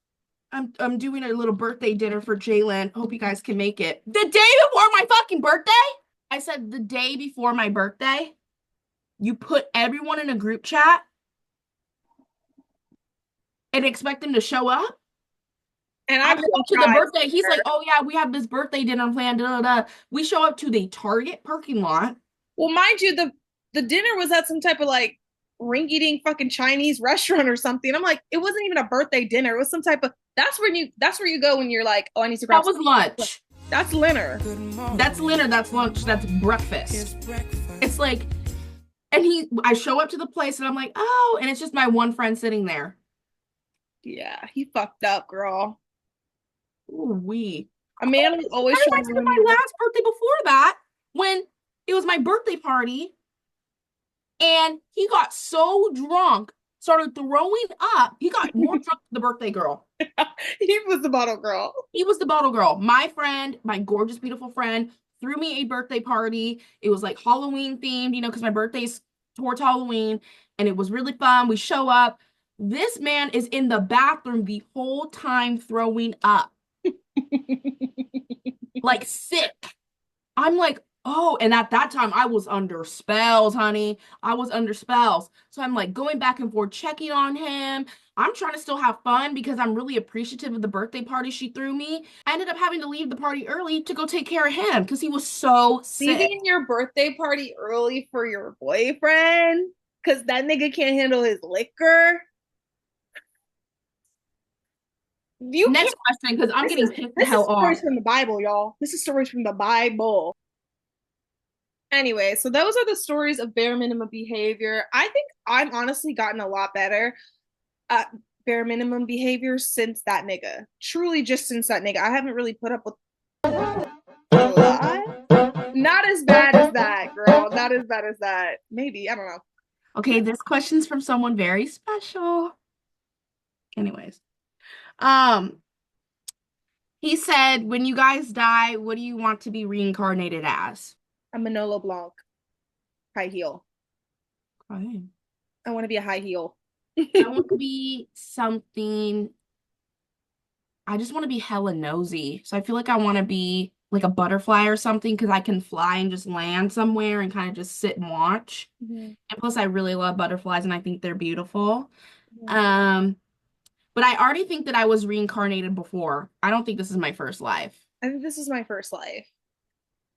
I'm doing a little birthday dinner for Jalen. Hope you guys can make it. The day before my fucking birthday? I said the day before my birthday, you put everyone in a group chat and expect them to show up? And I go to the birthday. He's like, oh yeah, we have this birthday dinner planned. Da, da, da. We show up to the Target parking lot. Well, mind you, the dinner was at some type of like rinky-dink fucking Chinese restaurant or something. I'm like, it wasn't even a birthday dinner. It was some type of that's where you go when you're like, oh, I need to grab. That was lunch. That's dinner. That's dinner. That's lunch. That's breakfast. It's like, and I show up to the place and I'm like, oh, and it's just my one friend sitting there. Yeah, he fucked up, girl. Ooh, a man who's always trying to my last birthday before that when it was my birthday party And he got so drunk, started throwing up. He got more drunk than the birthday girl. He was the bottle girl. He was the bottle girl. My friend, my gorgeous, beautiful friend, threw me a birthday party. It was like Halloween themed, because my birthday's towards Halloween, and it was really fun. We show up. This man is in the bathroom the whole time throwing up. Like sick. I'm like, oh, and at that time I was under spells, honey. I was under spells. So I'm like going back and forth, checking on him. I'm trying to still have fun because I'm really appreciative of the birthday party she threw me. I ended up having to leave the party early to go take care of him because he was so sick. Leaving your birthday party early for your boyfriend because that nigga can't handle his liquor. Next question, because I'm getting pissed the hell off. This is stories from the Bible, y'all. This is stories from the Bible. Anyway, so those are the stories of bare minimum behavior. I think I've honestly gotten a lot better at bare minimum behavior since that nigga. Truly just since that nigga. I haven't really put up with a lot. Not as bad as that, girl. Not as bad as that. Maybe. I don't know. Okay, this question's from someone very special. Anyways. He said, when you guys die, what do you want to be reincarnated as? A Manolo Blanc. High heel. Okay. I want to be a high heel. I want to be something. I just want to be hella nosy. So I feel like I want to be like a butterfly or something because I can fly and just land somewhere and kind of just sit and watch. And plus, I really love butterflies and I think they're beautiful. But I already think that I was reincarnated before. I don't think this is my first life. I think this is my first life.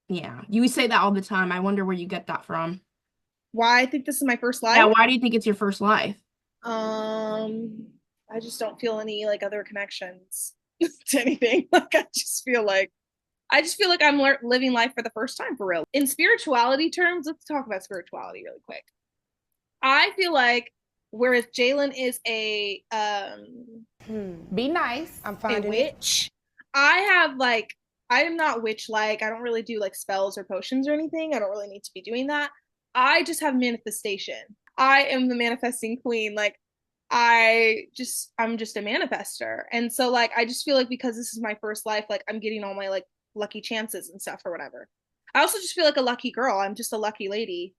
Yeah, you say that all the time. I wonder where you get that from. Why I think this is my first life? Yeah, why do you think it's your first life? I just don't feel any like other connections to anything. Like I just feel like I'm living life for the first time for real. In spirituality terms, let's talk about spirituality really quick. I feel like whereas Jalen is a Be nice. I'm finding witch, I am not witch-like. I don't really do like spells or potions or anything. I don't really need to be doing that. I just have manifestation. I am the manifesting queen. Like I'm just a manifester. And so like I just feel like because this is my first life, like I'm getting all my like lucky chances and stuff or whatever. I also just feel like a lucky girl. I'm just a lucky lady.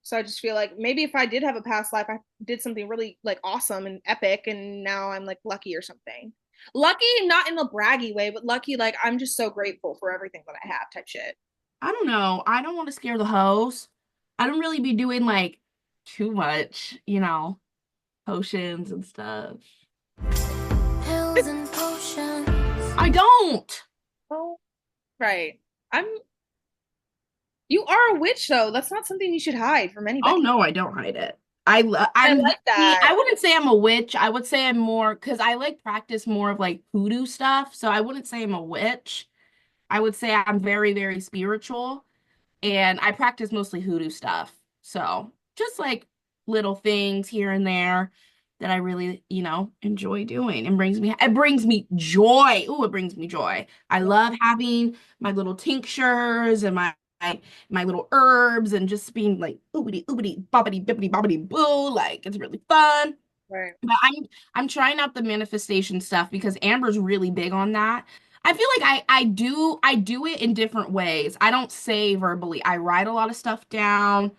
So I just feel like maybe if I did have a past life, I did something really like awesome and epic, and now I'm like lucky or something. Lucky, not in a braggy way, but lucky like I'm just so grateful for everything that I have type shit. I don't know. I don't want to scare the hoes. I don't really be doing like too much, potions and stuff. Pills and potions. I don't. Oh, right. You are a witch, though. That's not something you should hide from anybody. Oh no, I don't hide it. I like that. I wouldn't say I'm a witch. I would say I'm more because I like practice more of like hoodoo stuff. So I wouldn't say I'm a witch. I would say I'm very, very spiritual, and I practice mostly hoodoo stuff. So just like little things here and there that I really, enjoy doing and it brings me joy. Ooh, it brings me joy. I love having my little tinctures and my little herbs and just being like oobity oobity bobbity bibbity bobbity boo, like it's really fun. Right. But I'm trying out the manifestation stuff because Amber's really big on that. I feel like I do it in different ways. I don't say verbally. I write a lot of stuff down.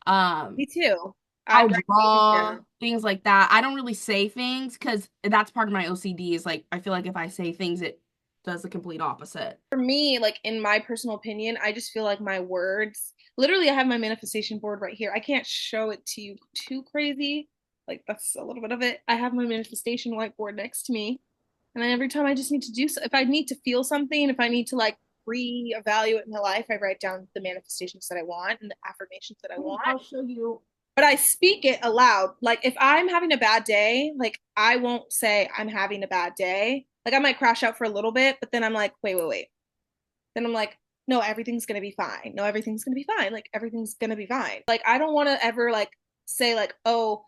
Me too. I'll draw things like that. I don't really say things because that's part of my OCD is like I feel like if I say things it does the complete opposite. For me, like in my personal opinion, I just feel like my words, literally I have my manifestation board right here. I can't show it to you too crazy. Like that's a little bit of it. I have my manifestation whiteboard next to me. And then every time I just need to do so, if I need to feel something, if I need to like reevaluate my life, I write down the manifestations that I want and the affirmations that I want. I'll show you. But I speak it aloud. Like if I'm having a bad day, like I won't say I'm having a bad day. Like I might crash out for a little bit, but then I'm like, wait. Then I'm like, no, everything's going to be fine. No, everything's going to be fine. Like everything's going to be fine. Like I don't want to ever like say like, oh,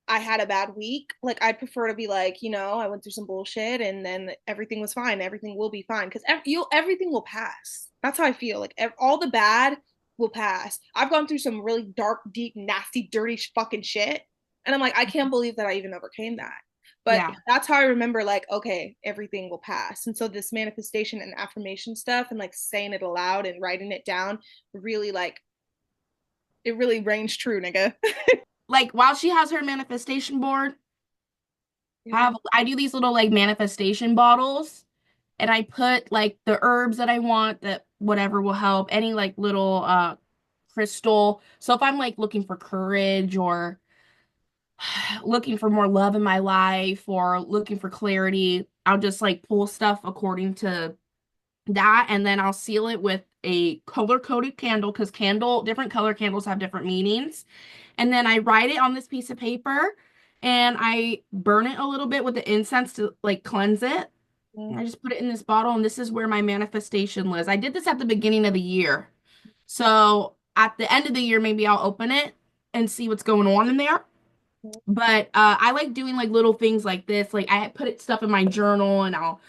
I had a bad week. Like I'd prefer to be like, I went through some bullshit and then everything was fine. Everything will be fine because everything will pass. That's how I feel. Like all the bad will pass. I've gone through some really dark, deep, nasty, dirty fucking shit. And I'm like, I can't believe that I even overcame that. But that's how I remember, like, okay, everything will pass. And so this manifestation and affirmation stuff and like saying it aloud and writing it down really like, it really rings true, nigga. Like while she has her manifestation board, I do these little like manifestation bottles and I put like the herbs that I want that whatever will help, any like little crystal. So if I'm like looking for courage or looking for more love in my life or looking for clarity, I'll just like pull stuff according to that and then I'll seal it with a color-coded candle because different color candles have different meanings. And then I write it on this piece of paper and I burn it a little bit with the incense to like cleanse it. I just put it in this bottle and this is where my manifestation lives. I did this at the beginning of the year. So at the end of the year, maybe I'll open it and see what's going on in there. But I like doing like little things like this. Like I put stuff in my journal and I'll,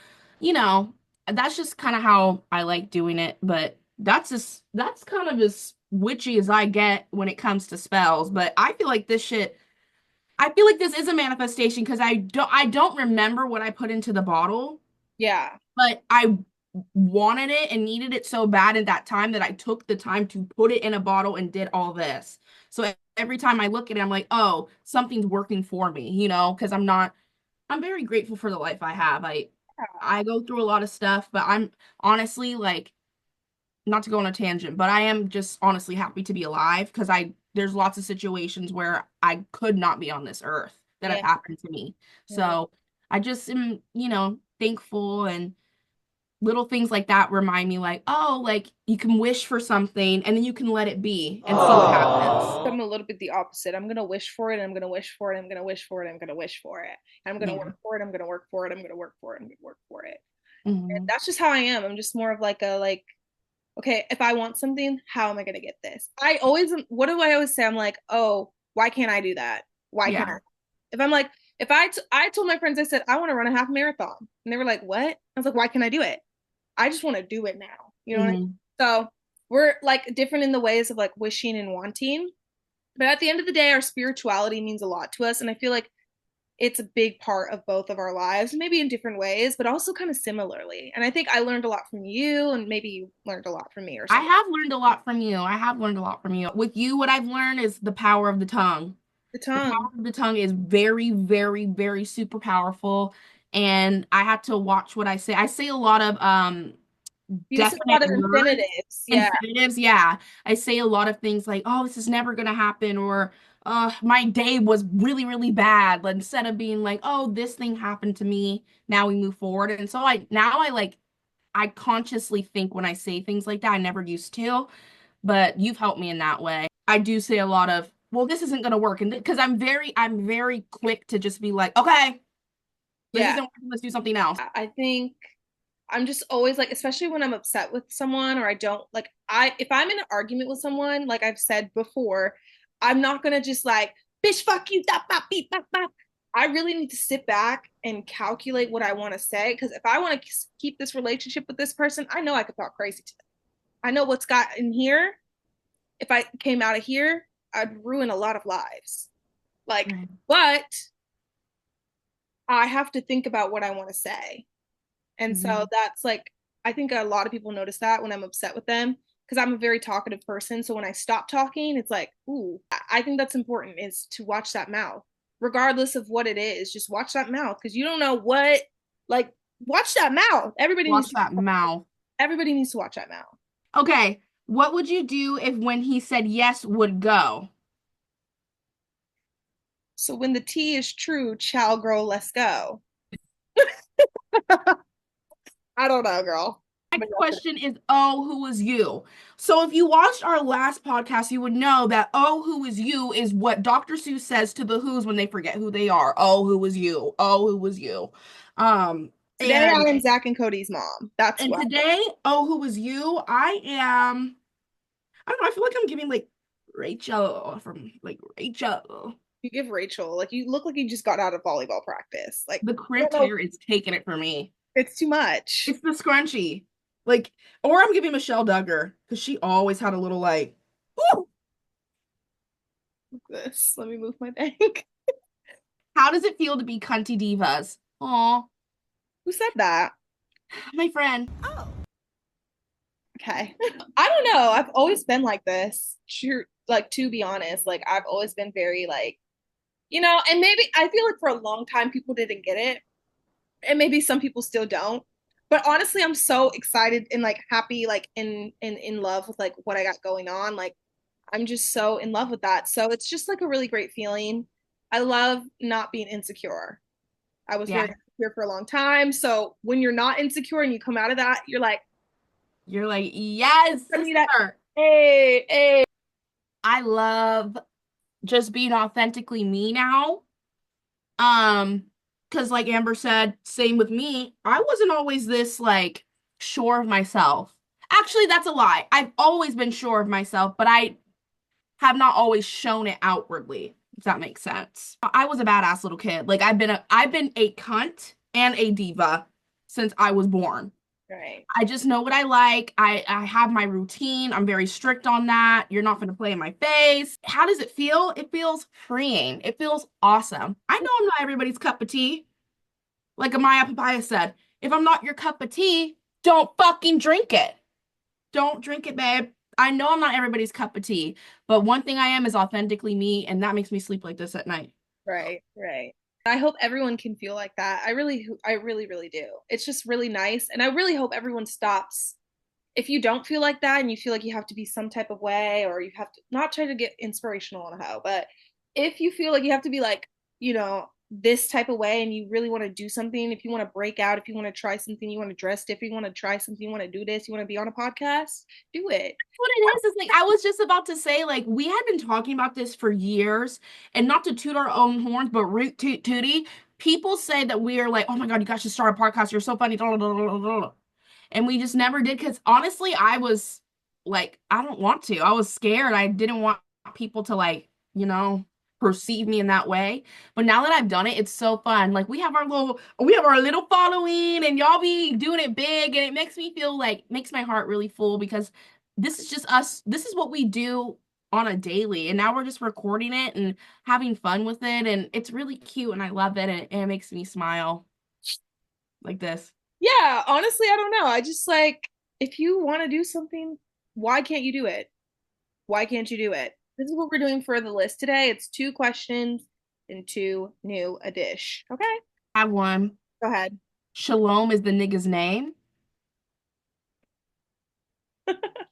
that's just kind of how I like doing it. But that's kind of as witchy as I get when it comes to spells. But I feel like this is a manifestation because I don't remember what I put into the bottle. Yeah. But I wanted it and needed it so bad at that time that I took the time to put it in a bottle and did all this. So every time I look at it, I'm like, oh, something's working for me, because I'm very grateful for the life I have. I go through a lot of stuff, but I'm honestly like, not to go on a tangent, but I am just honestly happy to be alive because there's lots of situations where I could not be on this earth that have happened to me. So I just am, thankful and little things like that remind me like, oh, like you can wish for something and then you can let it be and see what happens. I'm a little bit the opposite. I'm gonna wish for it, I'm gonna wish for it, I'm gonna wish for it, I'm gonna wish for it. And I'm gonna work for it, I'm gonna work for it, I'm gonna work for it, I'm gonna work for it. And that's just how I am. I'm just more of like okay, if I want something, how am I gonna get this? What do I always say? I'm like, oh, why can't I do that? Why can't I? If I'm like, I told my friends, I said, I want to run a half marathon. And they were like, what? I was like, why can't I do it? I just want to do it now. You know what I mean? So we're like different in the ways of like wishing and wanting. But at the end of the day, our spirituality means a lot to us. And I feel like it's a big part of both of our lives, maybe in different ways, but also kind of similarly. And I think I learned a lot from you, and maybe you learned a lot from me or something. I have learned a lot from you. With you, what I've learned is the power of the tongue. The power of the tongue is very, very, very super powerful. And I have to watch what I say. I say a lot of definite infinitives. Infinitives, yeah. I say a lot of things like, oh, this is never gonna happen, or my day was really, really bad. But instead of being like, oh, this thing happened to me, now we move forward. And so I consciously think when I say things like that. I never used to, but you've helped me in that way. I do say a lot of, well, this isn't gonna work, and because I'm very quick to just be like, okay, this isn't working, let's do something else. I think I'm just always like, especially when I'm upset with someone or I don't like, if I'm in an argument with someone, like I've said before, I'm not gonna just like, bitch, fuck you, da, ba, beep, ba, ba. I really need to sit back and calculate what I want to say, because if I want to keep this relationship with this person, I know I could talk crazy to them. I know what's got in here. If I came out of here, I'd ruin a lot of lives. But I have to think about what I want to say. And so that's like, I think a lot of people notice that when I'm upset with them, because I'm a very talkative person. So when I stop talking, it's like, ooh, I think that's important, is to watch that mouth, regardless of what it is. Just watch that mouth, because you don't know what, like, watch that mouth. Everybody needs to watch that mouth. Okay. What would you do if when he said yes would go? So when the tea is true, child girl, let's go. I don't know, girl. Next question is, oh, who was you? So if you watched our last podcast, you would know that, oh, who was you is what Dr. Seuss says to the Who's when they forget who they are. Oh, who was you? Oh, who was you? Today I am Zach and Cody's mom. Today, oh, who was you? I don't know, I feel like I'm giving like Rachel from like Rachel. You give Rachel, like, you look like you just got out of volleyball practice. Like, the crimped hair is taking it for me. It's too much. It's the scrunchie. Like, or I'm giving Michelle Duggar, because she always had a little like Woo! This. Let me move my thing. How does it feel to be cunty divas? Aw, Who said that? my friend. Okay. I don't know. I've always been like this. Sure, like to be honest, like I've always been very like, and maybe I feel like for a long time people didn't get it. And maybe some people still don't. But honestly, I'm so excited and like happy, like in love with like what I got going on. Like I'm just so in love with that. So it's just like a really great feeling. I love not being insecure. I was Yeah. very insecure for a long time. So when you're not insecure and you come out of that, you're like, You're like, yes, I mean, that, sister. hey, hey. I love just being authentically me now. Because like Amber said, same with me. I wasn't always this like sure of myself. Actually, that's a lie. I've always been sure of myself, but I have not always shown it outwardly, if that makes sense. I was a badass little kid. Like I've been a cunt and a diva since I was born. Right. I just know what I like. I have my routine. I'm very strict on that. You're not going to play in my face. How does it feel? It feels freeing. It feels awesome. I know I'm not everybody's cup of tea. Like Amaya Papaya said, if I'm not your cup of tea, don't fucking drink it. Don't drink it, babe. I know I'm not everybody's cup of tea, but one thing I am is authentically me, and that makes me sleep like this at night. Right, right. I hope everyone can feel like that. I really, really do. It's just really nice. And I really hope everyone stops. If you don't feel like that and you feel like you have to be some type of way, or you have to not try to get inspirational on a hoe, but if you feel like you have to be like, this type of way and you really want to do something, if you want to break out, if you want to try something, you want to dress different, you want to try something, you want to do this, you want to be on a podcast, do it. What it is like I was just about to say, like, we had been talking about this for years, and not to toot our own horns, but root toot tootie. People say that we are like, oh my god, you guys should start a podcast. You're so funny. And we just never did because honestly, I was like, I don't want to. I was scared. I didn't want people to like, perceive me in that way. But now that I've done it, it's so fun. Like we have our little following and y'all be doing it big and it makes me feel like makes my heart really full because this is just us. This is what we do on a daily. And now we're just recording it and having fun with it. And it's really cute and I love it. And it makes me smile like this. Yeah, honestly, I don't know. I just like, if you want to do something, why can't you do it? Why can't you do it? This is what we're doing for the list today. It's 2 questions and 2 new a dish. Okay, I have one. go ahead. Shalom is the nigga's name.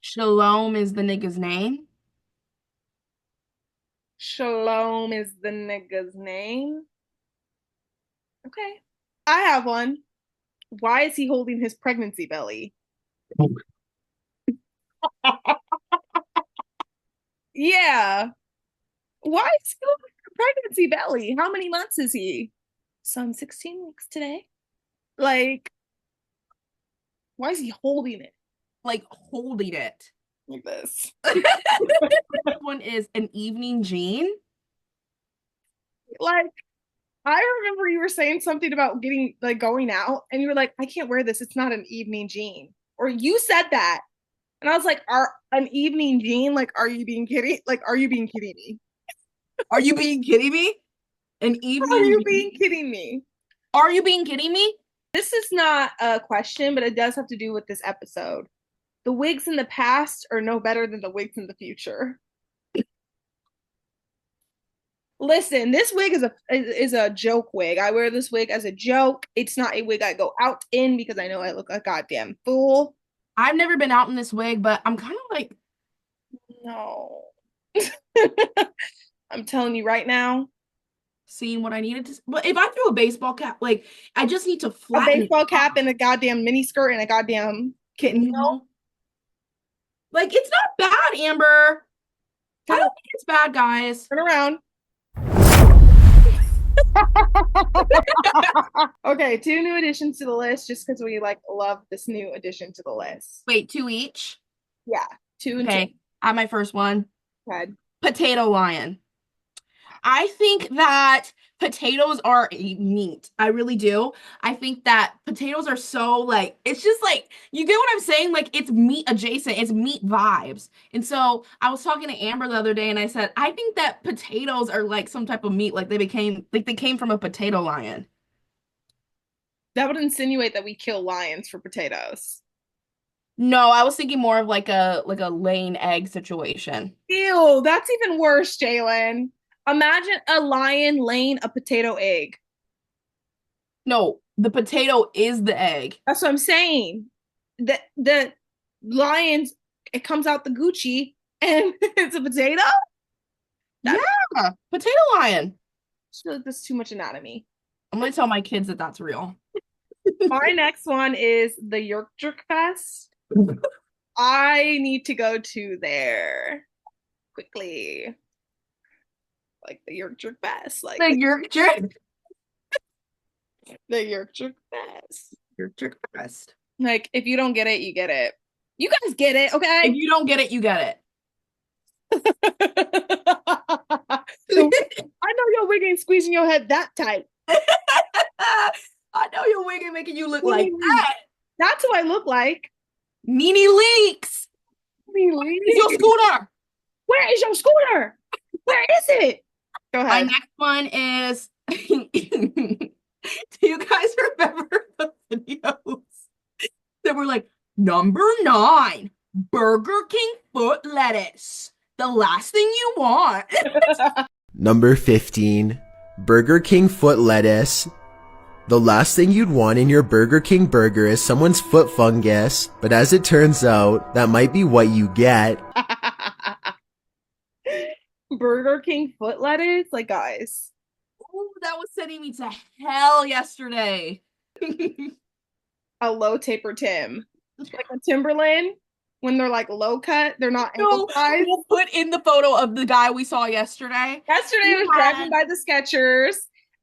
Shalom is the nigga's name. Shalom is the nigga's name. Okay, I have one. Why is he holding his pregnancy belly? Yeah. Why is he holding a pregnancy belly? How many months is he? So I'm 16 weeks today. Like, why is he holding it Like holding it. like this? One is an evening jean. Like, I remember you were saying something about getting like going out, and you were like, I can't wear this. It's not an evening jean. Or you said that. And I was like, are an evening jean? Like, are you being kidding? Like, are you being kidding me? Are you being kidding me? An Are evening you jean? being kidding me? Are you being kidding me? This is not a question, but it does have to do with this episode. The wigs in the past are no better than the wigs in the future. Listen, this wig is a joke wig. I wear this wig as a joke. It's not a wig I go out in because I know I look a goddamn fool. I've never been out in this wig, but I'm kind of like, No. I'm telling you right now, seeing what I needed to. But if I threw a baseball cap, like I just need to a flatten baseball it cap up, and a goddamn mini skirt and a goddamn kitten. you know? Like it's not bad, Amber. I don't think it's bad, guys. Turn around. Okay, 2 new additions to the list just because we like love this new addition to the list. Wait, 2 each? Yeah, 2 and Okay, I have my first one. 2. Head. Potato lion. I think that potatoes are a meat. I really do. I think that potatoes are so like it's just like you get what I'm saying? Like it's meat adjacent. It's meat vibes. And so I was talking to Amber the other day and I said, I think that potatoes are like some type of meat. Like they came from a potato lion. That would insinuate that we kill lions for potatoes. No, I was thinking more of like a laying egg situation. Ew, that's even worse, Jalen. Imagine a lion laying a potato egg. No, the potato is the egg. That's what I'm saying. The lions, it comes out the Gucci and it's a potato? That, Yeah, potato lion. I feel like that's too much anatomy. I'm gonna tell my kids that that's real. My next one is the Jerk Fest. I need to go to there quickly. Like the Jerk Fest. Like The Girk jerk. the Jerk Fest. Girk jerk fest. Like if you don't get it, you get it. You guys get it, If okay? you don't get it, you get it. I know your wig ain't squeezing your head that tight. I know your wig ain't making you look like that. That's who I look like. Nene Leaks. It's your scooter. Where is your scooter? Where is it? Go My ahead. next one is do you guys remember the videos that were like number 9 Burger King foot lettuce, the last thing you want? Number 15, Burger King foot lettuce. The last thing you'd want in your Burger King burger is someone's foot fungus, but as it turns out, that might be what you get. Burger King foot lettuce? Like, guys. Oh, that was sending me to hell yesterday. A low taper Tim. Like a Timberland, when they're like low cut, they're not ankle size. We'll put in the photo of the guy we saw yesterday. Yesterday, I was driving by the Skechers,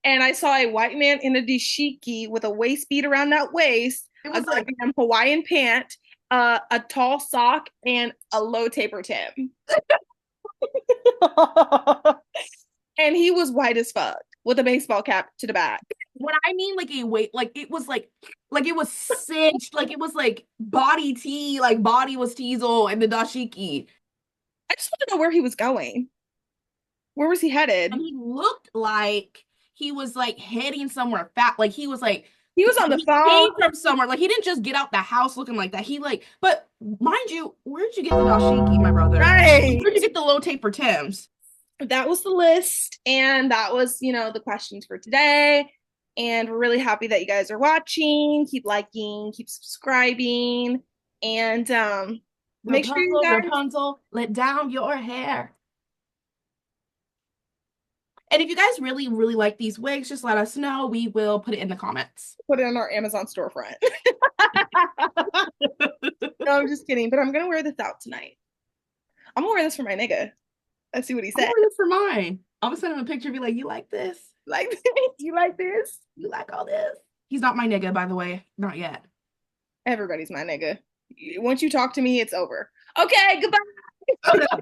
and I saw a white man in a dashiki with a waist beat around that waist, It a was like goddamn Hawaiian pant, a tall sock, and a low taper Tim. And he was white as fuck with a baseball cap to the back. when I mean like a weight, like it was cinched, like it was like body tee, like body was teasel and the dashiki. I just want to know where he was going. Where was he headed? And he looked like he was like heading somewhere fat. Like he was like He was on the he phone. came from somewhere. Like he didn't just get out the house looking like that. He like, but mind you, where'd you get the dashiki, my brother? Right. Where'd you get the low taper Tims? That was the list, and that was, the questions for today. And we're really happy that you guys are watching. Keep liking, keep subscribing, and make sure you guys Rapunzel, let down your hair. And if you guys really, really like these wigs, just let us know. We will put it in the comments. put it on our Amazon storefront. No, I'm just kidding, but I'm gonna wear this out tonight. I'm gonna wear this for my nigga. Let's see what he I'm said. wearing this for mine. I'm gonna send him a picture and be like, you like this? Like, you like this? You like all this? He's not my nigga, by the way. Not yet. Everybody's my nigga. Once you talk to me, it's over. Okay, goodbye.